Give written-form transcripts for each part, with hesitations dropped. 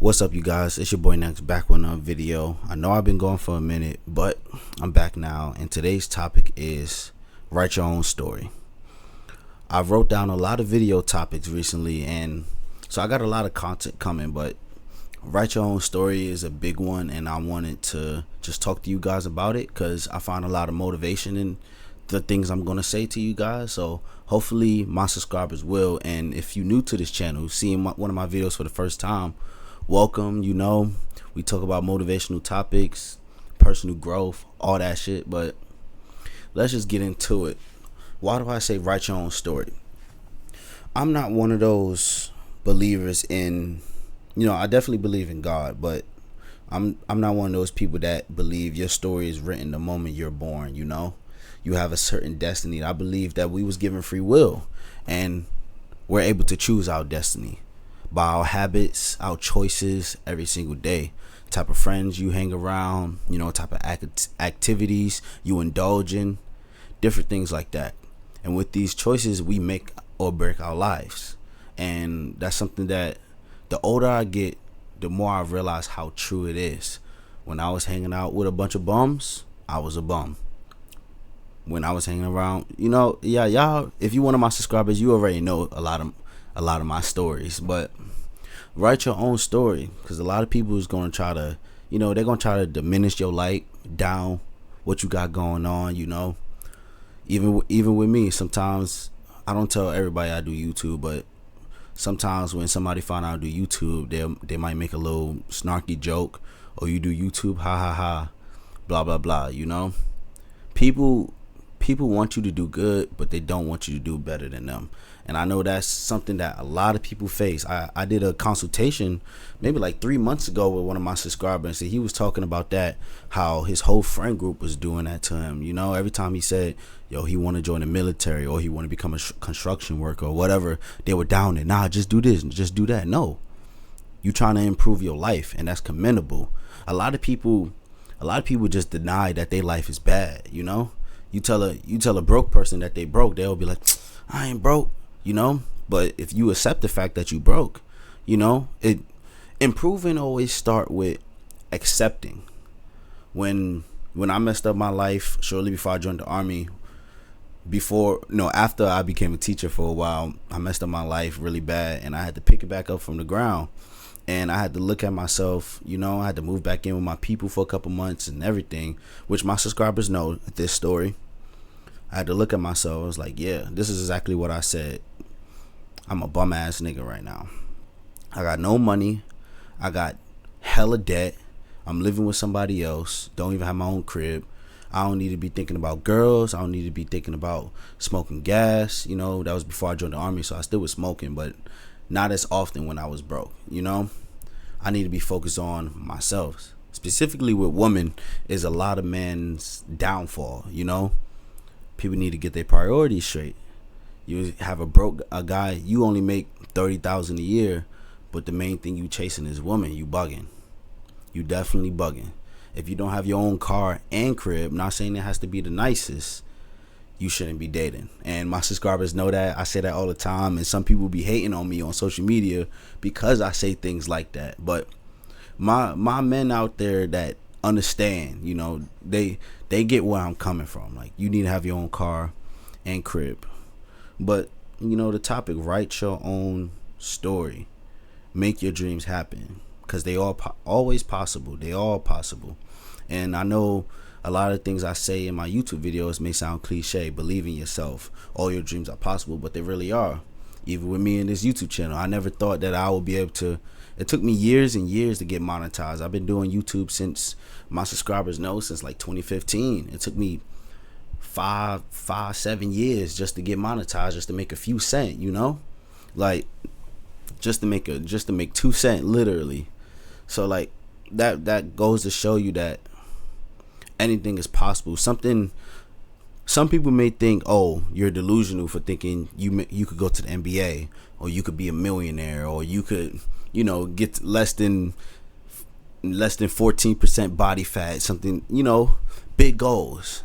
What's up, you guys? It's your boy Next back with another video. I know I've been going for a minute, but I'm back now, and today's topic is write your own story. I wrote down a lot of video topics recently, and so I got a lot of content coming, but write your own story is a big one, and I wanted to just talk to you guys about it because I find a lot of motivation in the things I'm going to say to you guys. So hopefully my subscribers will, and if you're new to this channel, seeing one of my videos for the first time, welcome. We talk about motivational topics, personal growth, all that shit, but let's just get into it. Why do I say write your own story? I'm not one of those believers in, I definitely believe in God, but I'm not one of those people that believe your story is written the moment you're born. You have a certain destiny. I believe that we was given free will, and we're able to choose our destiny by our habits, our choices every single day. Type of friends you hang around, type of activities you indulge in, different things like that. And with these choices, we make or break our lives. And that's something that the older I get, the more I realize how true it is. When I was hanging out with a bunch of bums, I was a bum. When I was hanging around, y'all, if you're one of my subscribers, you already know a lot of my stories. But write your own story, because a lot of people is going to try to, they're going to try to diminish your light down, what you got going on. Even with me, sometimes I don't tell everybody I do YouTube, but sometimes when somebody find out I do YouTube, they might make a little snarky joke, or you do YouTube, ha ha ha, blah blah blah. People want you to do good, but they don't want you to do better than them. And I know that's something that a lot of people face. I did a consultation maybe like 3 months ago with one of my subscribers, and he was talking about that, how his whole friend group was doing that to him. Every time he said, he want to join the military, or he want to become a construction worker or whatever, they were down there. Nah, just do this, just do that. No, you trying to improve your life, and that's commendable. A lot of people just deny that their life is bad. You tell a broke person that they broke, they'll be like, I ain't broke. But if you accept the fact that you broke, improving always start with accepting. When I messed up my life shortly before I joined the army, after I became a teacher for a while, I messed up my life really bad, and I had to pick it back up from the ground. And I had to look at myself, I had to move back in with my people for a couple months and everything, which my subscribers know this story. I had to look at myself. I was like, yeah, this is exactly what I said. I'm a bum ass nigga right now. I got no money. I got hella debt. I'm living with somebody else. Don't even have my own crib. I don't need to be thinking about girls. I don't need to be thinking about smoking gas. That was before I joined the army, so I still was smoking, but not as often when I was broke. I need to be focused on myself. Specifically with women is a lot of men's downfall. People need to get their priorities straight. You have a guy, you only make $30,000 a year, but the main thing you chasing is woman. You bugging. You definitely bugging. If you don't have your own car and crib, not saying it has to be the nicest, you shouldn't be dating. And my subscribers know that. I say that all the time, and some people be hating on me on social media because I say things like that. But my men out there that understand, they get where I'm coming from. Like, you need to have your own car and crib. But the topic, write your own story, make your dreams happen, because they are always possible. They all possible. And I know a lot of things I say in my YouTube videos may sound cliche. Believe in yourself. All your dreams are possible, but they really are. Even with me in this YouTube channel, I never thought that I would be able to. It took me years and years to get monetized. I've been doing YouTube since, my subscribers know, since like 2015. It took me 7 years just to get monetized, just to make a few cents, like just to make 2 cents literally. So like that goes to show you that anything is possible. Some people may think, oh, you're delusional for thinking you could go to the NBA, or you could be a millionaire, or you could get less than 14% body fat, something, big goals.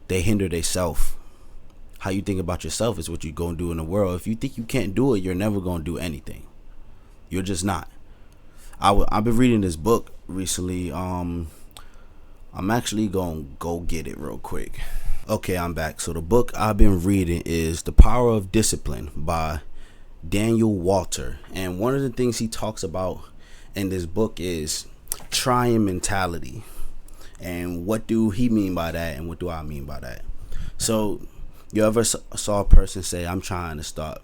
They hinder themselves. How you think about yourself is what you're going to do in the world. If you think you can't do it, you're never going to do anything. You're just not. I've been reading this book recently. I'm actually gonna go get it real quick. Okay, I'm back. So the book I've been reading is The Power of Discipline by Daniel Walter. And one of the things he talks about in this book is trying mentality. And what do he mean by that, and what do I mean by that? So you ever saw a person say, I'm trying to stop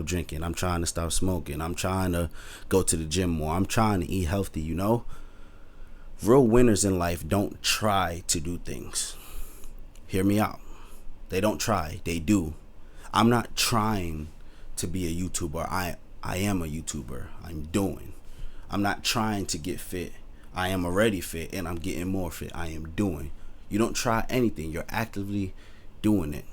drinking, I'm trying to stop smoking, I'm trying to go to the gym more, I'm trying to eat healthy? Real winners in life don't try to do things. Hear me out. They don't try, they do. I'm not trying to be a YouTuber. I am a YouTuber. I'm doing. I'm not trying to get fit. I am already fit and I'm getting more fit. I am doing. You don't try anything. You're actively doing it.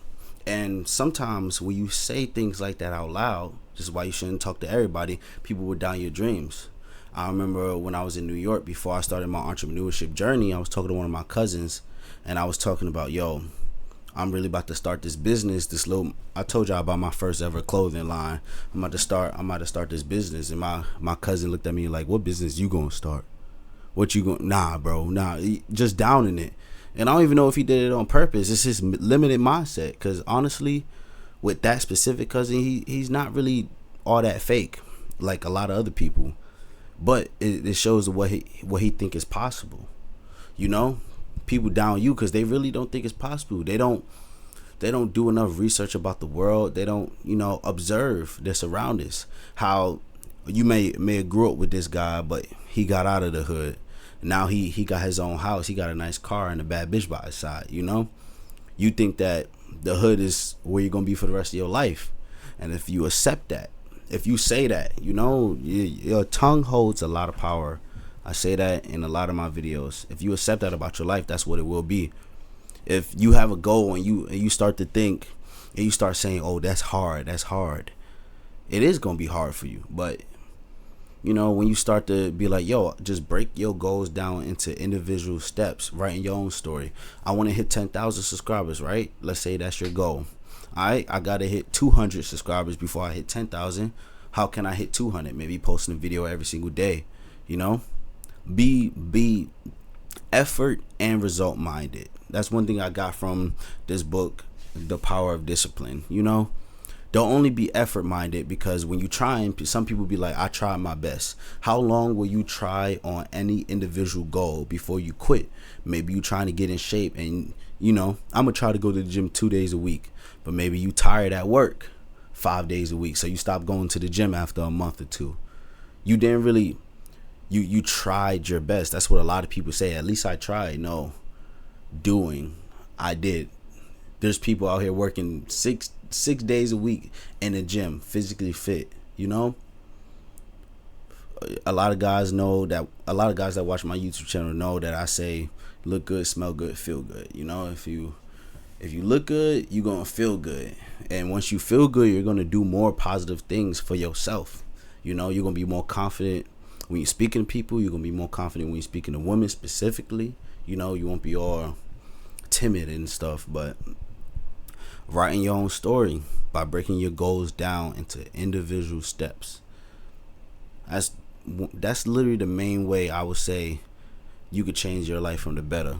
And sometimes when you say things like that out loud, this is why you shouldn't talk to everybody, people will down your dreams. I remember when I was in New York, before I started my entrepreneurship journey, I was talking to one of my cousins and I was talking about, I'm really about to start this business. I told y'all about my first ever clothing line. I'm about to start this business. And my cousin looked at me like, what business you gonna start? What you going? Nah, bro. Nah, just downing it. And I don't even know if he did it on purpose. It's his limited mindset. Because honestly, with that specific cousin, he's not really all that fake like a lot of other people. But it shows what he think is possible. People down you because they really don't think it's possible. They don't do enough research about the world. They don't observe their surroundings. How you may have grew up with this guy, but he got out of the hood. Now he got his own house. He got a nice car and a bad bitch by his side. You think that the hood is where you're gonna be for the rest of your life, and if you accept that, if you say that, your tongue holds a lot of power. I say that in a lot of my videos. If you accept that about your life, that's what it will be. If you have a goal and you start to think and you start saying, oh, that's hard, it is gonna be hard for you. But when you start to be like, just break your goals down into individual steps, writing your own story. I want to hit 10,000 subscribers, right? Let's say that's your goal. All right, I got to hit 200 subscribers before I hit 10,000. How can I hit 200? Maybe posting a video every single day, Be effort and result minded. That's one thing I got from this book, The Power of Discipline. Don't only be effort minded, because when you try, some people be like, I tried my best. How long will you try on any individual goal before you quit? Maybe you trying to get in shape and I'm gonna try to go to the gym 2 days a week, but maybe you tired at work 5 days a week, so you stop going to the gym after a month or two. You didn't really you tried your best. That's what a lot of people say. At least I tried. No, doing. I did. There's people out here working six days a week in the gym, physically fit. A lot of guys that watch my YouTube channel know that I say look good, smell good, feel good. If you look good, you're gonna feel good, and once you feel good, you're gonna do more positive things for yourself. You're gonna be more confident when you're speaking to people. You're gonna be more confident when you're speaking to women specifically. You won't be all timid and stuff. But writing your own story by breaking your goals down into individual steps, that's literally the main way I would say you could change your life from the better.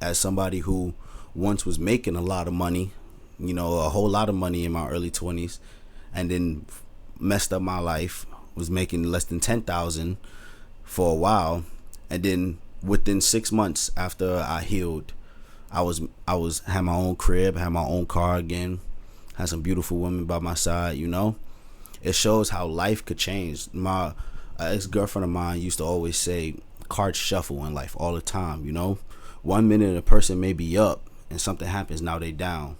As somebody who once was making a lot of money, a whole lot of money in my early 20s, and then messed up my life, was making less than 10,000 for a while, and then within 6 months after I healed, I had my own crib, had my own car again, had some beautiful women by my side. It shows how life could change. My ex-girlfriend of mine used to always say, cards shuffle in life all the time. 1 minute a person may be up and something happens, now they down.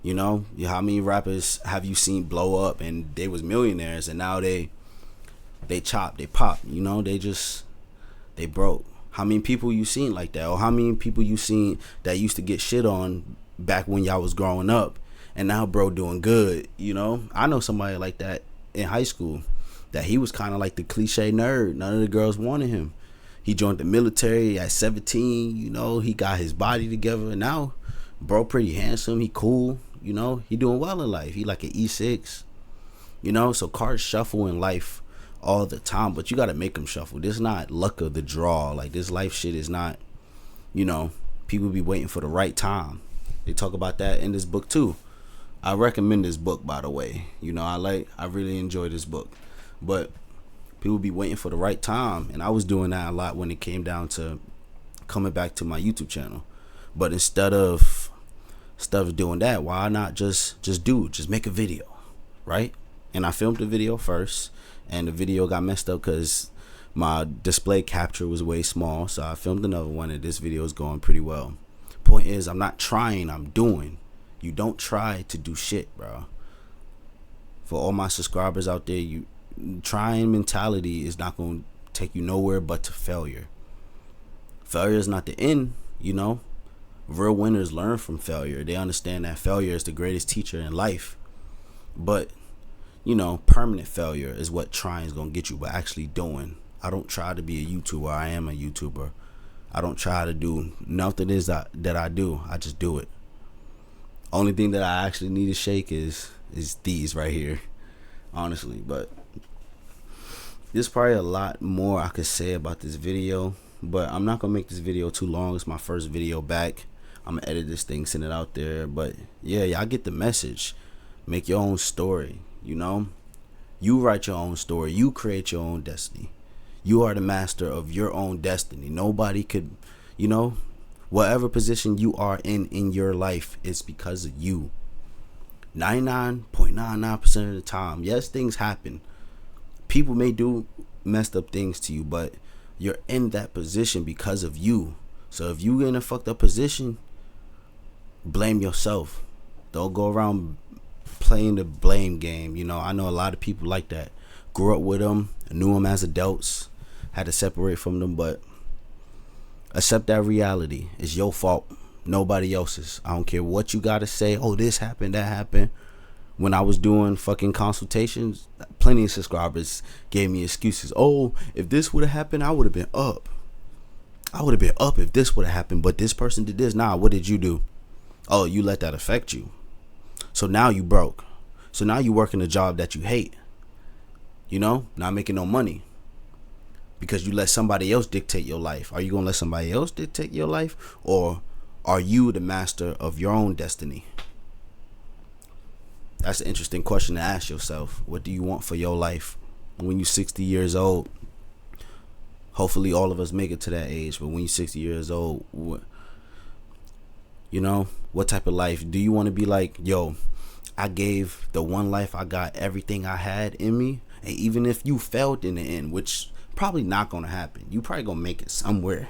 How many rappers have you seen blow up and they was millionaires and now they chop, they pop, they broke? How many people you seen like that? Or how many people you seen that used to get shit on back when y'all was growing up and now bro doing good? I know somebody like that in high school, that he was kind of like the cliche nerd. None of the girls wanted him. He joined the military at 17, he got his body together, and now bro pretty handsome, he cool, he doing well in life. He like an E6, so cards shuffle in life all the time, but you got to make them shuffle. This is not luck of the draw. Like, this life shit is not, people be waiting for the right time. They talk about that in this book too. I recommend this book, by the way. I really enjoy this book, but people be waiting for the right time, and I was doing that a lot when it came down to coming back to my YouTube channel. But instead of doing that, why not just make a video, right? And I filmed the video first, and the video got messed up because my display capture was way small, so I filmed another one, and this video is going pretty well. Point is, I'm not trying, I'm doing. You don't try to do shit, bro. For all my subscribers out there, trying mentality is not going to take you nowhere but to failure. Failure is not the end, Real winners learn from failure. They understand that failure is the greatest teacher in life. But, permanent failure is what trying is going to get you, but actually doing. I don't try to be a YouTuber. I am a YouTuber. I don't try to do nothing that I do. I just do it. Only thing that I actually need to shake is these right here, honestly. But there's probably a lot more I could say about this video, but I'm not gonna make this video too long. It's my first video back. I'm gonna edit this thing, send it out there. But yeah, y'all get the message. Make your own story. You write your own story. You create your own destiny. You are the master of your own destiny. Nobody could, whatever position you are in your life, it's because of you. 99.99% of the time. Yes, things happen. People may do messed up things to you, but you're in that position because of you. So if you in a fucked up position, blame yourself. Don't go around playing the blame game. I know a lot of people like that. Grew up with them, knew them as adults, had to separate from them, but accept that reality. It's your fault, nobody else's. I don't care what you gotta say. Oh, this happened, that happened. When I was doing fucking consultations, plenty of subscribers gave me excuses. Oh, if this would have happened, I would have been up. I would have been up if this would have happened, but this person did this. Nah, what did you do? Oh, you let that affect you. So now you broke. So now you working a job that you hate. Not making no money. Because you let somebody else dictate your life. Are you going to let somebody else dictate your life? Or are you the master of your own destiny? That's an interesting question to ask yourself. What do you want for your life when you're 60 years old? Hopefully all of us make it to that age. But when you're 60 years old, what type of life? Do you want to be like, yo, I gave the one life I got everything I had in me? And even if you failed in the end, which probably not going to happen, you probably going to make it somewhere.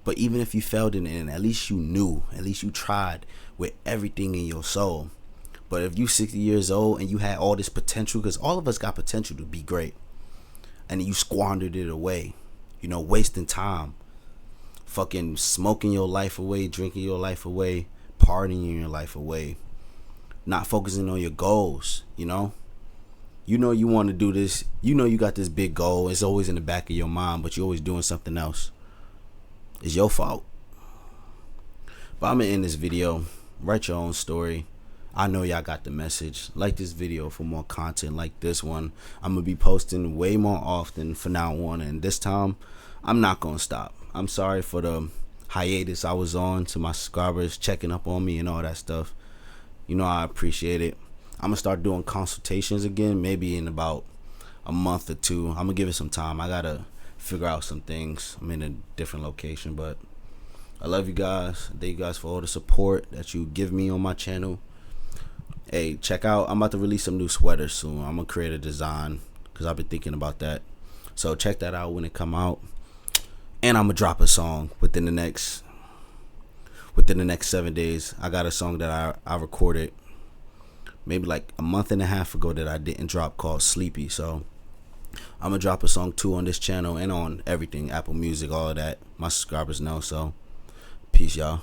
But even if you failed in the end, at least you knew, at least you tried with everything in your soul. But if you 60 years old and you had all this potential, because all of us got potential to be great, and you squandered it away, wasting time, fucking smoking your life away, drinking your life away, partying your life away, not focusing on your goals. You want to do this, you got this big goal, it's always in the back of your mind, but you're always doing something else. It's your fault. But I'm gonna end this video. Write your own story. I know y'all got the message. Like this video for more content like this one. I'm gonna be posting way more often from now on, and this time I'm not gonna stop. I'm sorry for the hiatus I was on, to my subscribers checking up on me and all that stuff. I appreciate it. I'm gonna start doing consultations again, maybe in about a month or two. I'm gonna give it some time. I gotta figure out some things. I'm in a different location, but I love you guys. Thank you guys for all the support that you give me on my channel. Hey, check out, I'm about to release some new sweaters soon. I'm gonna create a design because I've been thinking about that. So check that out when it come out. And I'm gonna drop a song within the next 7 days. I got a song that I recorded maybe like a month and a half ago that I didn't drop, called Sleepy. So I'm gonna drop a song too on this channel and on everything, Apple Music, all of that. My subscribers know. So peace, y'all.